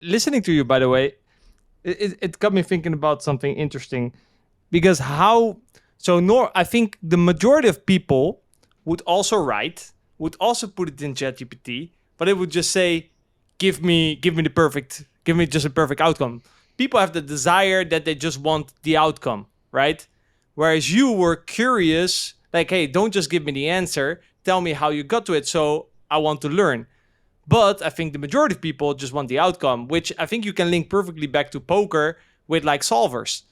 listening to you, by the way, it got me thinking about something interesting because I think the majority of people would also write, would also put it in ChatGPT, but it would just say, give me just a perfect outcome. People have the desire that they just want the outcome, right? Whereas you were curious, like, hey, don't just give me the answer, tell me how you got to it, so I want to learn. But I think the majority of people just want the outcome, which I think you can link perfectly back to poker with like solvers.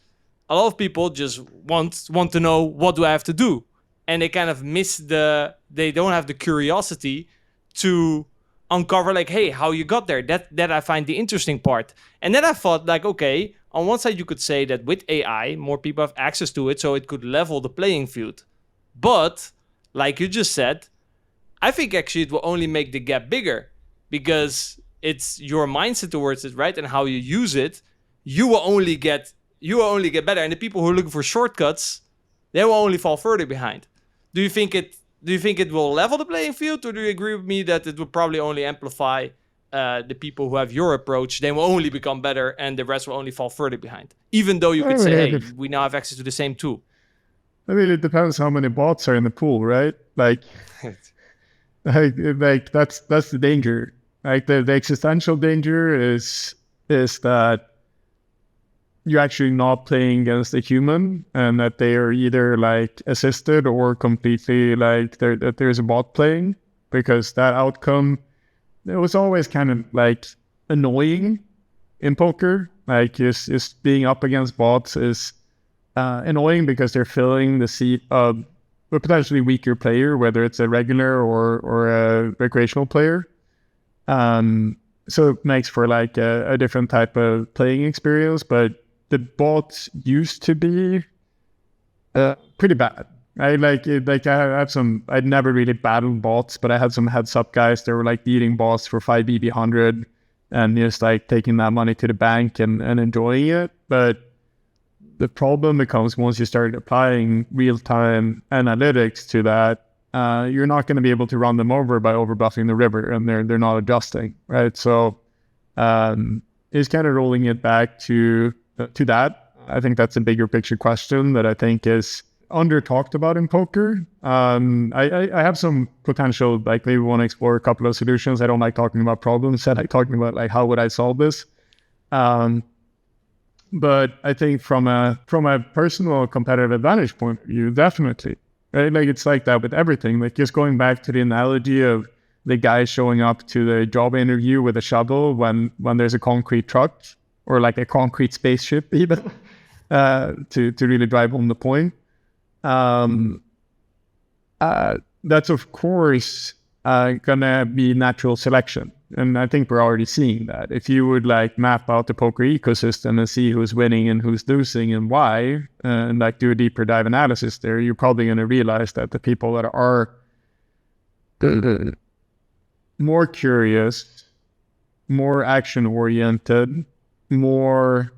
A lot of people just want to know, what do I have to do, and they kind of they don't have the curiosity to uncover, like, hey, how you got there. That I find the interesting part. And then I thought, like, okay, on one side you could say that with AI more people have access to it, so it could level the playing field. But like you just said, I think actually it will only make the gap bigger because it's your mindset towards it, right? And how you use it. You will only get better, and the people who are looking for shortcuts, they will only fall further behind. Do you think it will level the playing field, or do you agree with me that it will probably only amplify the people who have your approach? They will only become better, and the rest will only fall further behind. Even though you I could mean, say, hey, we now have access to the same tool. it depends how many bots are in the pool, right? Like that's the danger. Like the existential danger is that you're actually not playing against a human, and that they are either like assisted or completely like that there's a bot playing, because that outcome, it was always kind of like annoying in poker. Like just being up against bots is annoying because they're filling the seat of a potentially weaker player, whether it's a regular or a recreational player. So it makes for like a different type of playing experience. But the bots used to be pretty bad. I'd never really battled bots, but I had some heads up guys that were like beating bots for 5 EB100 and just like taking that money to the bank and enjoying it. But the problem becomes once you start applying real-time analytics to that, you're not going to be able to run them over by overbuffing the river, and they're not adjusting, right? So it's kind of rolling it back to that. I think that's a bigger picture question that I think is under talked about in poker. I have some potential, like maybe want to explore a couple of solutions. I don't like talking about problems. I like talking about like how would I solve this. But I think from a personal competitive advantage point of view, definitely, right? Like it's like that with everything. Like just going back to the analogy of the guy showing up to the job interview with a shovel when there's a concrete truck or like a concrete spaceship, even to really drive home the point. That's of course gonna be natural selection. And I think we're already seeing that. If you would like map out the poker ecosystem and see who's winning and who's losing and why, and like do a deeper dive analysis there, you're probably going to realize that the people that are more curious, more action oriented, more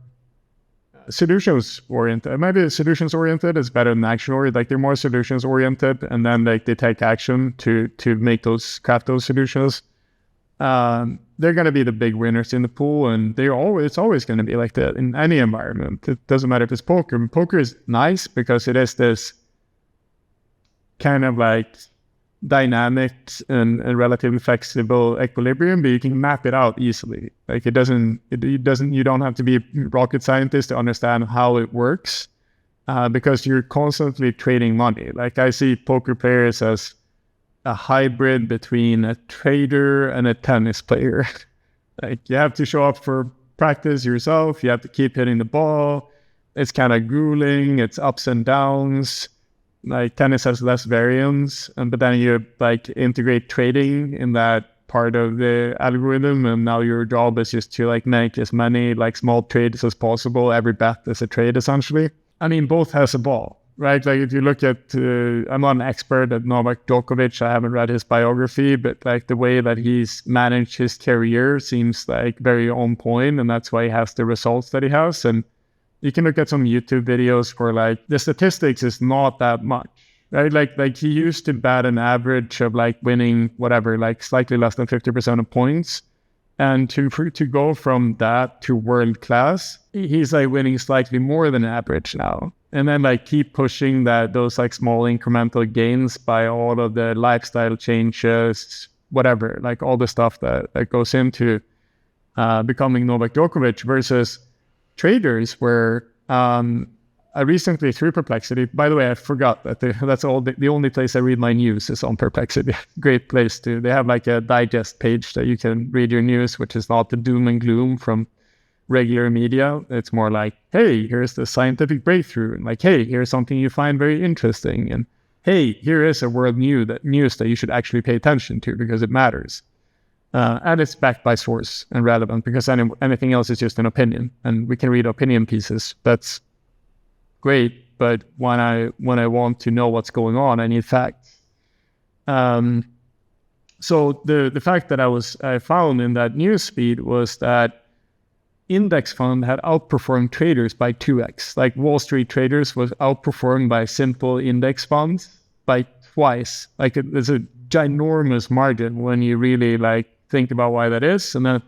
solutions oriented. Maybe solutions oriented is better than action oriented. Like they're more solutions oriented, and then like they take action to make those craft those solutions. They're going to be the big winners in the pool, and it's always going to be like that in any environment. It doesn't matter if it's poker. Poker is nice because it is this kind of like dynamic and relatively flexible equilibrium, but you can map it out easily. Like you don't have to be a rocket scientist to understand how it works, because you're constantly trading money. Like I see poker players as a hybrid between a trader and a tennis player. Like you have to show up for practice yourself. You have to keep hitting the ball. It's kind of grueling. It's ups and downs. Like tennis has less variance, but then you like integrate trading in that part of the algorithm, and now your job is just to like make as many like small trades as possible. Every bet is a trade essentially. I mean, both has a ball, right? Like if you look at, I'm not an expert at Novak Djokovic. I haven't read his biography, but like the way that he's managed his career seems like very on point, and that's why he has the results that he has. And you can look at some YouTube videos where like the statistics is not that much, right? Like he used to bat an average of like winning whatever, like slightly less than 50% of points. And to go from that to world class, he's like winning slightly more than average now. And then like keep pushing those like small incremental gains by all of the lifestyle changes, whatever, like all the stuff that goes into becoming Novak Djokovic versus traders where I recently through Perplexity, by the way, I forgot that that's the only place I read my news is on Perplexity. Great place to, they have like a digest page that you can read your news, which is not the doom and gloom from regular media. It's more like, hey, here's the scientific breakthrough, and like, hey, here's something you find very interesting, and hey, here is a world news that you should actually pay attention to because it matters. And it's backed by source and relevant, because anything else is just an opinion, and we can read opinion pieces. That's great, but when I want to know what's going on, I need facts. So the fact that I found in that news feed was that index fund had outperformed traders by 2x. Like Wall Street traders was outperformed by simple index funds by twice. Like there's a ginormous margin when you really like think about why that is. And then,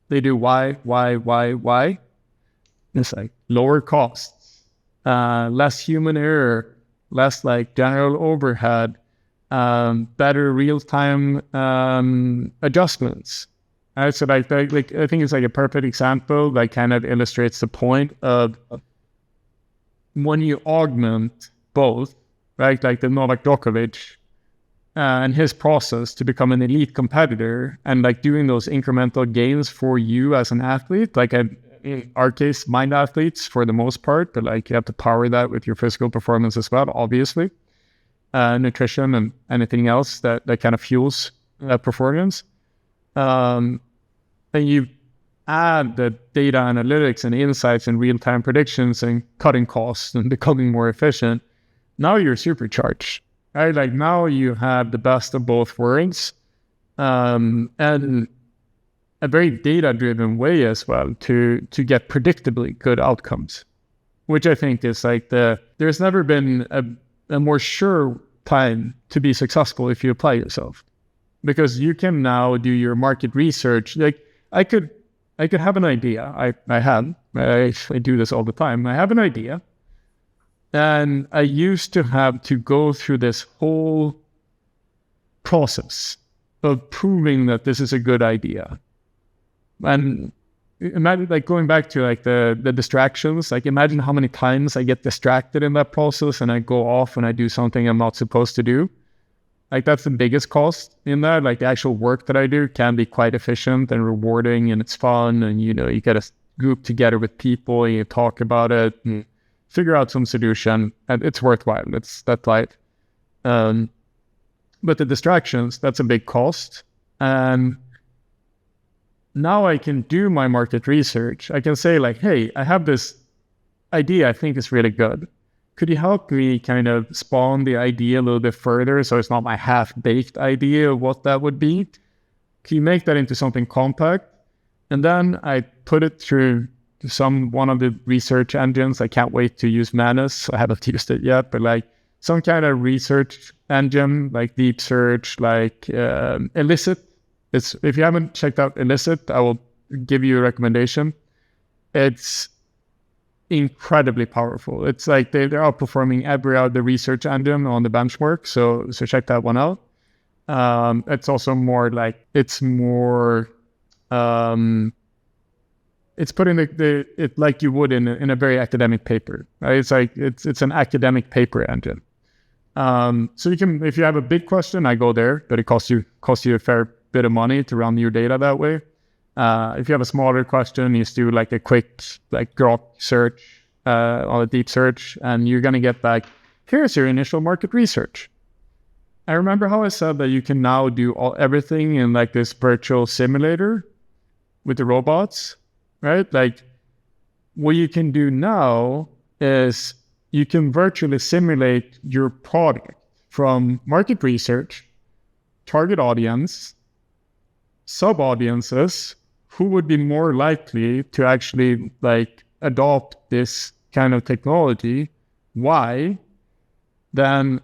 they do why. It's like lower costs, less human error, less like general overhead, better real-time adjustments. So like I think it's like a perfect example that kind of illustrates the point of when you augment both, right? Like the Novak Djokovic and his process to become an elite competitor, and like doing those incremental gains for you as an athlete, like in our case, mind athletes for the most part, but like you have to power that with your physical performance as well, obviously. Nutrition and anything else that kind of fuels performance. And you add the data analytics and insights and real-time predictions and cutting costs and becoming more efficient. Now you're supercharged, right? Like now you have the best of both worlds, and a very data-driven way as well to get predictably good outcomes, which I think is like there's never been a more sure time to be successful if you apply yourself, because you can now do your market research. Like I could have an idea. I do this all the time. I have an idea, and I used to have to go through this whole process of proving that this is a good idea. And imagine like going back to like the distractions, like imagine how many times I get distracted in that process and I go off and I do something I'm not supposed to do. Like that's the biggest cost in that. Like the actual work that I do can be quite efficient and rewarding, and it's fun, and you get a group together with people and you talk about it and figure out some solution, and it's worthwhile. That's life. But the distractions, that's a big cost. And now I can do my market research. I can say like, hey, I have this idea I think is really good. Could you help me kind of spawn the idea a little bit further so it's not my half-baked idea of what that would be? Can you make that into something compact? And then I put it through one of the research engines. I can't wait to use Manus. I haven't used it yet, but like some kind of research engine, like deep search, like Elicit. If you haven't checked out Elicit, I will give you a recommendation. It's incredibly powerful. It's like they're outperforming every other research engine on the benchmark. So check that one out. It's also more like it's putting it like you would in a very academic paper. Right? It's like it's an academic paper engine. So you can, if you have a big question, I go there, but it costs you a fair bit of money to run your data that way. If you have a smaller question, you just do like a quick like grok search on a deep search, and you're gonna get back, here's your initial market research. I remember how I said that you can now do everything in like this virtual simulator with the robots, right? Like what you can do now is you can virtually simulate your product from market research, target audience, sub-audiences, who would be more likely to actually like adopt this kind of technology, why, then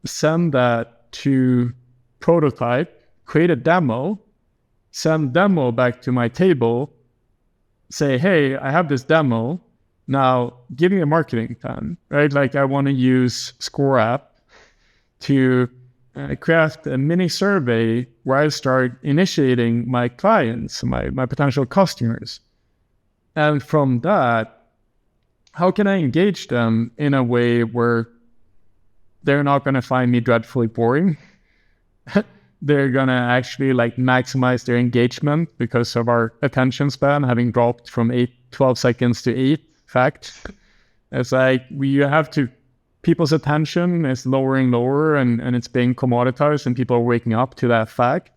send that to prototype, create a demo, send demo back to my table, say, hey, I have this demo. Now give me a marketing plan, right? Like I want to use Score App to craft a mini survey where I start initiating my clients, my potential customers. And from that, how can I engage them in a way where they're not going to find me dreadfully boring? They're going to actually like maximize their engagement because of our attention span having dropped from 12 seconds to 8. Fact. It's like people's attention is lower and it's being commoditized and people are waking up to that fact.